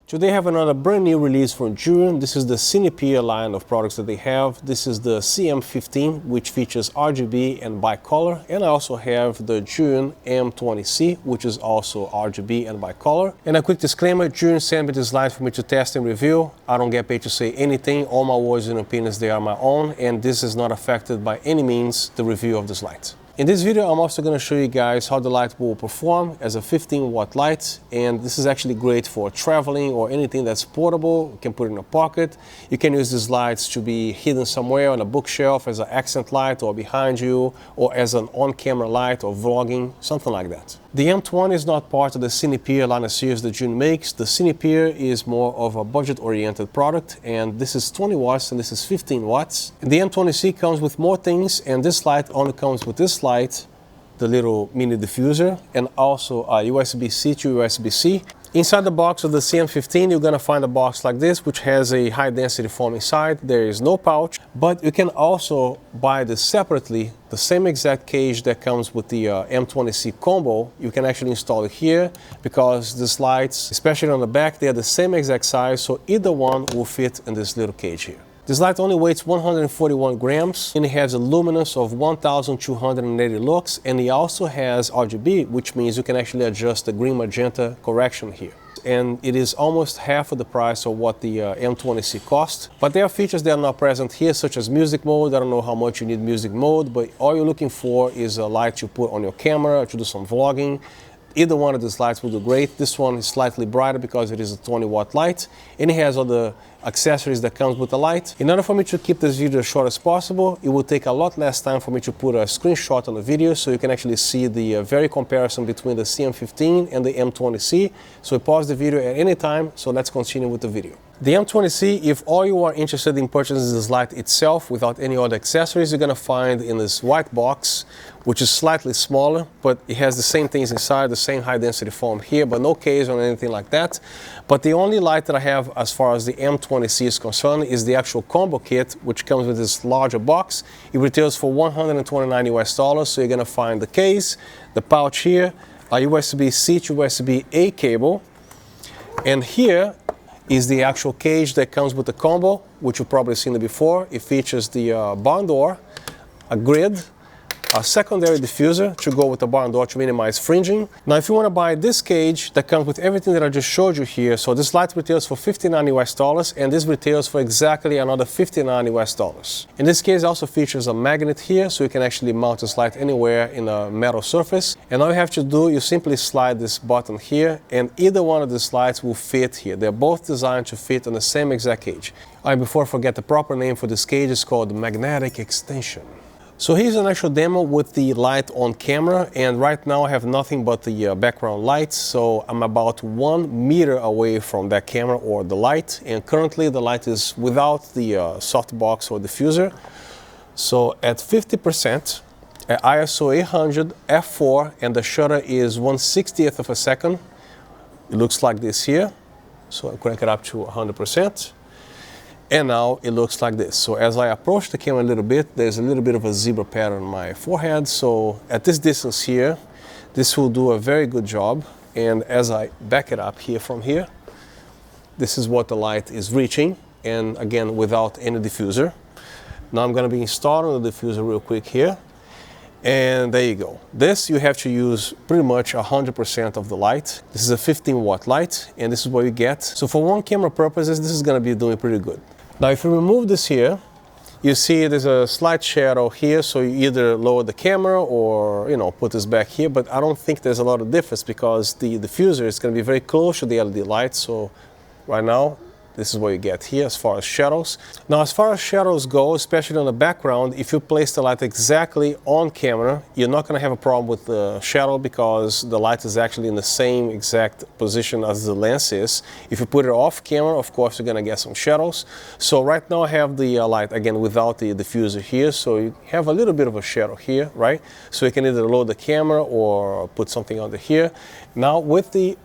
Today I have another brand new release from Zhiyun. This is the CINEPEER line of products that they have. This is the CM15, which features RGB and bicolor. And I also have the Zhiyun M20C, which is also RGB and bicolor. And a quick disclaimer, Zhiyun sent me this light for me to test and review. I don't get paid to say anything. All my words and opinions, they are my own. And this is not affected by any means the review of this light. In this video, I'm also going to show you guys how the light will perform as a 15-watt light, and this is actually great for traveling or anything that's portable. You can put it in a pocket. You can use these lights to be hidden somewhere on a bookshelf as an accent light or behind you, or as an on-camera light or vlogging, something like that. The M20 is not part of the CINEPEER line of series that Zhiyun makes. The CINEPEER is more of a budget-oriented product, and this is 20 watts and this is 15 watts. And the M20C comes with more things, and this light only comes with this light, the little mini diffuser, and also a USB-C to USB-C. Inside the box of the CM15, you're going to find a box like this, which has a high-density foam inside. There is no pouch, but you can also buy this separately, the same exact cage that comes with the M20C combo. You can actually install it here because these lights, especially on the back, they are the same exact size, so either one will fit in this little cage here. This light only weighs 141 grams and it has a luminance of 1280 lux, and it also has RGB, which means you can actually adjust the green magenta correction here. And it is almost half of the price of what the M20C cost. But there are features that are not present here, such as music mode. I don't know how much you need music mode, but all you're looking for is a light you put on your camera to do some vlogging. Either one of these lights will do great. This one is slightly brighter because it is a 20-watt light, and it has all the accessories that comes with the light. In order for me to keep this video as short as possible, it will take a lot less time for me to put a screenshot on the video, so you can actually see the very comparison between the CM15 and the M20C. So pause the video at any time, so let's continue with the video. The M20C, if all you are interested in purchasing this light itself without any other accessories, you're going to find in this white box, which is slightly smaller, but it has the same things inside, the same high density foam here, but no case or anything like that. But the only light that I have as far as the M20C is concerned is the actual combo kit, which comes with this larger box. It retails for $129 US, so you're going to find the case, the pouch here, a USB-C to USB-A cable, and here is the actual cage that comes with the combo, which you've probably seen it before. It features the barn door, a grid, a secondary diffuser to go with the barn door to minimize fringing. Now, if you want to buy this cage that comes with everything that I just showed you here, so this light retails for $59 US, and this retails for exactly another $59 US. In this case, it also features a magnet here, so you can actually mount this light anywhere in a metal surface. And all you have to do, you simply slide this button here, and either one of these lights will fit here. They're both designed to fit on the same exact cage. All right, before I forget, the proper name for this cage is called magnetic extension. So here's an actual demo with the light on camera, and right now I have nothing but the background light, so I'm about 1 meter away from that camera or the light, and currently the light is without the softbox or diffuser. So at 50%, at ISO 800 f4, and the shutter is 1/60th of a second, it looks like this here. So I crank it up to 100%. And now it looks like this. So as I approach the camera a little bit, there's a little bit of a zebra pattern on my forehead. So at this distance here, this will do a very good job. And as I back it up here from here, this is what the light is reaching. And again, without any diffuser. Now I'm going to be installing the diffuser real quick here. And there you go. This you have to use pretty much 100% of the light. This is a 15-watt light, and this is what you get. So for one camera purposes, this is going to be doing pretty good. Now if you remove this here, you see there's a slight shadow here, so you either lower the camera or, you know, put this back here, but I don't think there's a lot of difference because the diffuser is going to be very close to the LED light. So right now, this is what you get here as far as shadows. Now, as far as shadows go, especially on the background, if you place the light exactly on camera, you're not going to have a problem with the shadow because the light is actually in the same exact position as the lens is. If you put it off camera, of course, you're going to get some shadows. So right now I have the light, again, without the diffuser here. So you have a little bit of a shadow here, right? So you can either load the camera or put something under here. Now, with the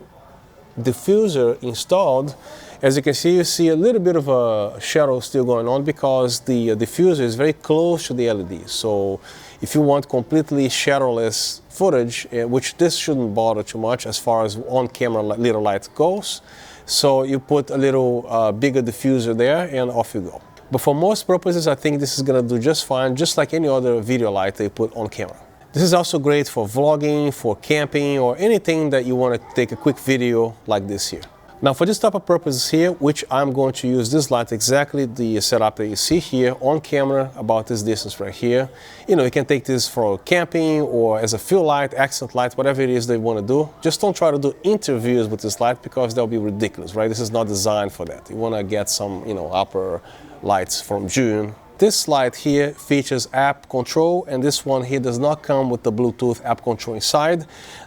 diffuser installed, as you can see, you see a little bit of a shadow still going on because the diffuser is very close to the LED. So if you want completely shadowless footage, which this shouldn't bother too much as far as on-camera little light goes, So you put a little bigger diffuser there and off you go. But for most purposes, I think this is gonna do just fine, just like any other video light they put on camera. This is also great for vlogging, for camping, or anything that you want to take a quick video like this here. Now for this type of purposes here, which I'm going to use this light, exactly the setup that you see here on camera, about this distance right here. You know, you can take this for camping or as a field light, accent light, whatever it is they want to do. Just don't try to do interviews with this light because they'll be ridiculous, right? This is not designed for that. You want to get some, you know, upper lights from ZHIYUN. This light here features app control, and this one here does not come with the Bluetooth app control inside.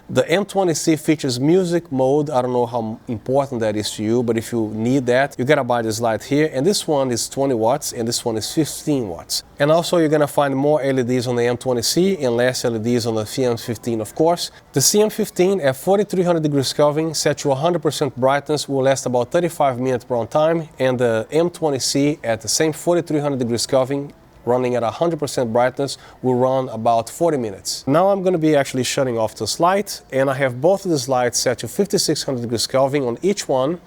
The M20C features music mode. I don't know how important that is to you, but if you need that, you gotta buy this light here. And this one is 20 watts and this one is 15 watts. And also you're gonna find more LEDs on the M20C and less LEDs on the CM15, of course. The CM15 at 4300 degrees Kelvin set to 100% brightness will last about 35 minutes per time, and the M20C at the same 4300 degrees Kelvin running at 100% brightness will run about 40 minutes. Now I'm going to be actually shutting off this light, and I have both of these lights set to 5600 degrees Kelvin on each one.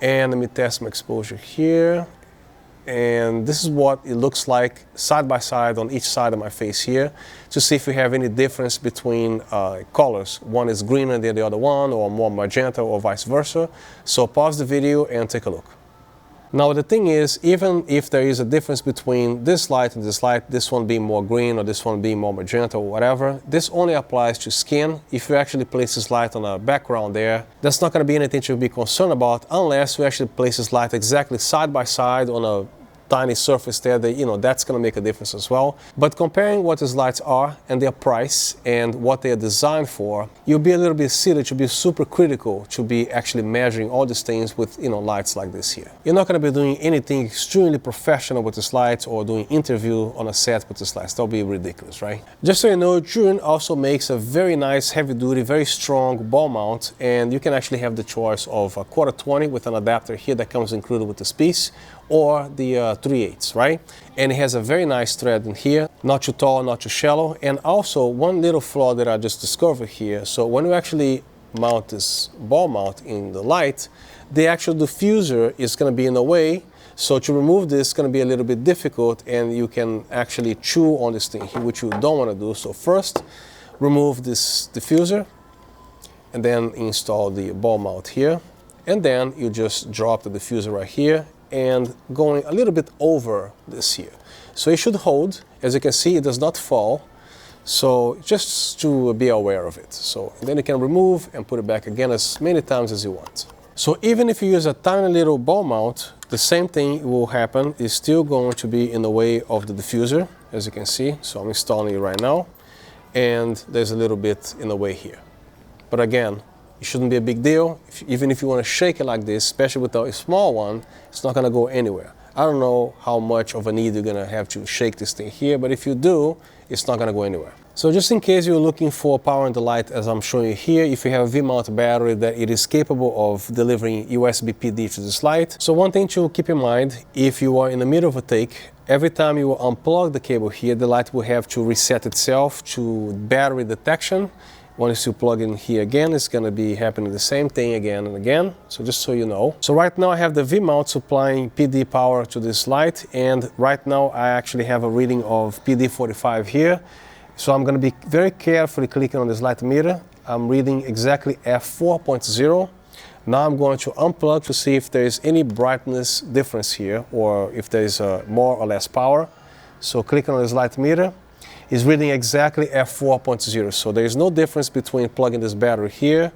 And let me test my exposure here. And this is what it looks like side by side on each side of my face here, to see if we have any difference between colors. One is greener than the other one, or more magenta, or vice versa. So pause the video and take a look. Now the thing is, even if there is a difference between this light and this one being more green or this one being more magenta or whatever, this only applies to skin. If you actually place this light on a background there, that's not going to be anything to be concerned about unless you actually place this light exactly side by side on a tiny surface there, that, you know, that's going to make a difference as well. But comparing what these lights are and their price and what they are designed for, you'll be a little bit silly to be super critical to be actually measuring all these things with, you know, lights like this here. You're not going to be doing anything extremely professional with these lights or doing interview on a set with these lights. That'll be ridiculous, right? Just so you know, ZHIYUN also makes a very nice, heavy-duty, very strong ball mount, and you can actually have the choice of a 1/4-20 with an adapter here that comes included with this piece, or the 3/8, right? And it has a very nice thread in here, not too tall, not too shallow. And also one little flaw that I just discovered here. So when you actually mount this ball mount in the light, the actual diffuser is going to be in the way. So to remove this is going to be a little bit difficult, and you can actually chew on this thing here, which you don't want to do. So first, remove this diffuser and then install the ball mount here. And then you just drop the diffuser right here and going a little bit over this here. So it should hold. As you can see, it does not fall. So just to be aware of it. So then you can remove and put it back again as many times as you want. So even if you use a tiny little ball mount, the same thing will happen. It's still going to be in the way of the diffuser, as you can see. So I'm installing it right now, and there's a little bit in the way here. But again, it shouldn't be a big deal. Even if you want to shake it like this, especially with a small one, it's not going to go anywhere. I don't know how much of a need you're going to have to shake this thing here, but if you do, it's not going to go anywhere. So just in case you're looking for power in the light, as I'm showing you here, if you have a V-mount battery, that it is capable of delivering USB PD to this light. So one thing to keep in mind, if you are in the middle of a take, every time you unplug the cable here, the light will have to reset itself to battery detection. Once you plug in here again, it's going to be happening the same thing again and again. So just so you know. So right now I have the V-mount supplying PD power to this light, and right now I actually have a reading of PD 45 here. So I'm going to be very carefully clicking on this light meter. I'm reading exactly f4.0. Now I'm going to unplug to see if there is any brightness difference here, or if there is more or less power. So clicking on this light meter is reading exactly f4.0. So there is no difference between plugging this battery here,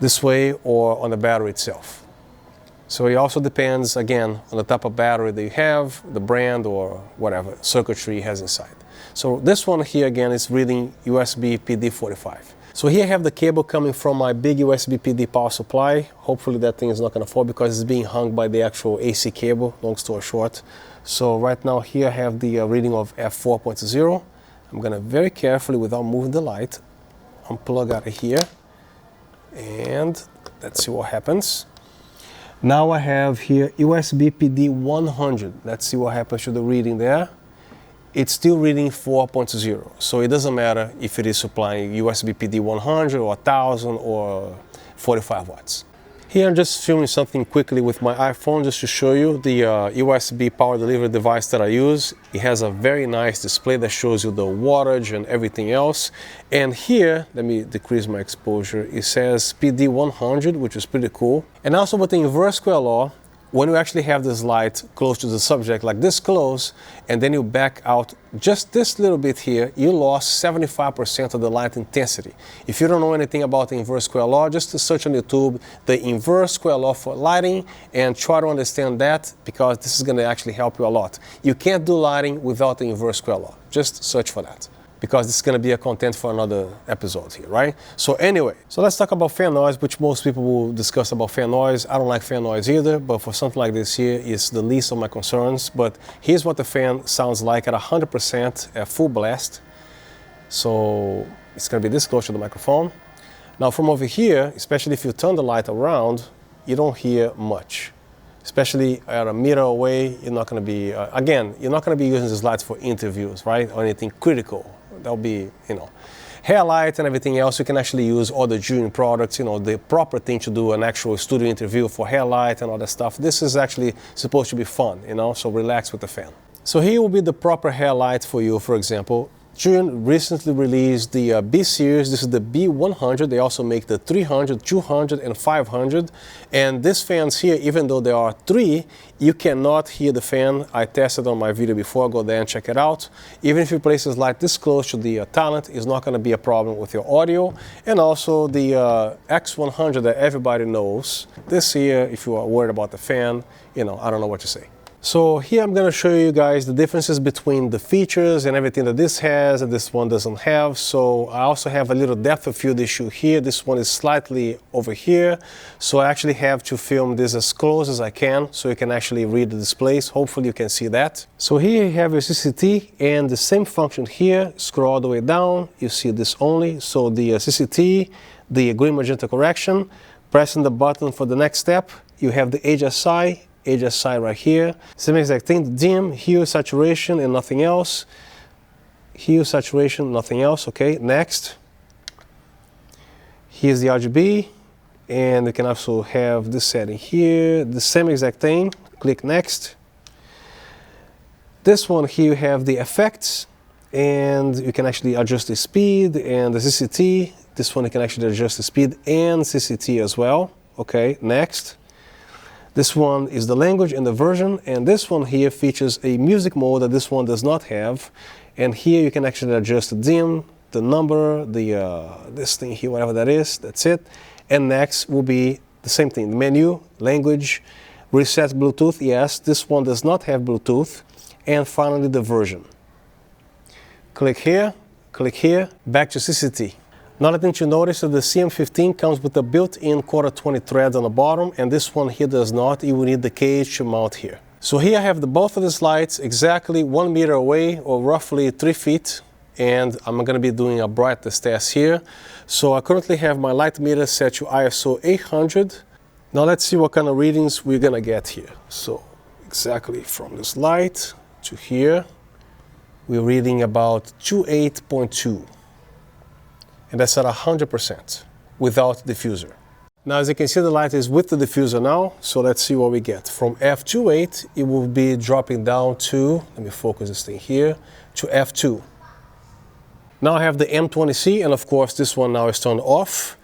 this way, or on the battery itself. So it also depends, again, on the type of battery that you have, the brand, or whatever circuitry it has inside. So this one here, again, is reading USB PD 45. So here I have the cable coming from my big USB PD power supply. Hopefully that thing is not going to fall because it's being hung by the actual AC cable, long story short. So right now here I have the reading of f4.0. I'm going to very carefully, without moving the light, unplug out of here. And let's see what happens. Now I have here USB PD 100. Let's see what happens to the reading there. It's still reading 4.0. So it doesn't matter if it is supplying USB PD 100 or 1000 or 45 watts. Here I'm just filming something quickly with my iPhone just to show you the USB power delivery device that I use. It has a very nice display that shows you the wattage and everything else. And here, let me decrease my exposure, it says PD 100, which is pretty cool. And also with the inverse square law, when you actually have this light close to the subject, like this close, and then you back out just this little bit here, you lost 75% of the light intensity. If you don't know anything about the inverse square law, just search on YouTube the inverse square law for lighting and try to understand that, because this is going to actually help you a lot. You can't do lighting without the inverse square law. Just search for that, because this is going to be a content for another episode here, right? So anyway, so let's talk about fan noise, which most people will discuss about fan noise. I don't like fan noise either, but for something like this here, it's the least of my concerns. But here's what the fan sounds like at 100% at full blast. So it's going to be this close to the microphone. Now from over here, especially if you turn the light around, you don't hear much. Especially at a meter away, you're not going to be, again, you're not going to be using these lights for interviews, right? Or anything critical. That'll be, you know, hair light and everything else. You can actually use all the Zhiyun products, you know, the proper thing to do an actual studio interview for hair light and all that stuff. This is actually supposed to be fun, you know, so relax with the fan. So here will be the proper hair light for you, for example. Zhiyun recently released the B series. This is the B100. They also make the 300, 200, and 500. And these fans here, even though there are three, you cannot hear the fan. I tested on my video before. Go there and check it out. Even if you place this light this close to the talent, it's not going to be a problem with your audio. And also the X100 that everybody knows. This here, if you are worried about the fan, you know, I don't know what to say. So here I'm going to show you guys the differences between the features and everything that this has and this one doesn't have. So I also have a little depth of field issue here. This one is slightly over here. So I actually have to film this as close as I can so you can actually read the displays. Hopefully you can see that. So here you have your CCT and the same function here. Scroll all the way down. You see this only. So the CCT, the green magenta correction, pressing the button for the next step. You have the HSI right here. Same exact thing, the dim, hue, saturation, and nothing else. Hue, saturation, nothing else. Okay, next. Here's the RGB, and you can also have this setting here, the same exact thing. Click next. This one here you have the effects, and you can actually adjust the speed and the CCT. This one you can actually adjust the speed and CCT as well. Okay, next. This one is the language and the version, and this one here features a music mode that this one does not have. And here you can actually adjust the dim, the number, this thing here, whatever that is, that's it. And next will be the same thing, the menu, language, reset Bluetooth, yes, this one does not have Bluetooth. And finally the version. Click here, back to CCT. Another thing to notice is the CM15 comes with a built-in quarter 20 thread on the bottom, and this one here does not. You will need the cage to mount here. So here I have both of these lights exactly 1 meter away, or roughly 3 feet, and I'm going to be doing a brightness test here. So I currently have my light meter set to ISO 800. Now let's see what kind of readings we're going to get here. So exactly from this light to here, we're reading about 28.2. And that's at 100% without diffuser. Now as you can see, the light is with the diffuser now, so let's see what we get. From f2.8 it will be dropping down to, let me focus this thing here, to f2. Now I have the M20C, and of course this one now is turned off.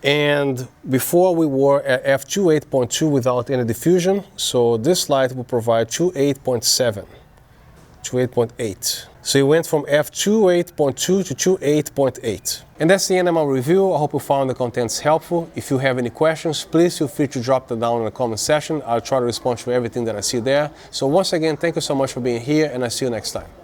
And before we were at f2.8.2 without any diffusion, so this light will provide 28.7, 28.8. So you went from f2.8.2 to 28.8. And that's the end of my review. I hope you found the contents helpful. If you have any questions, please feel free to drop them down in the comment section. I'll try to respond to everything that I see there. So once again, thank you so much for being here, and I'll see you next time.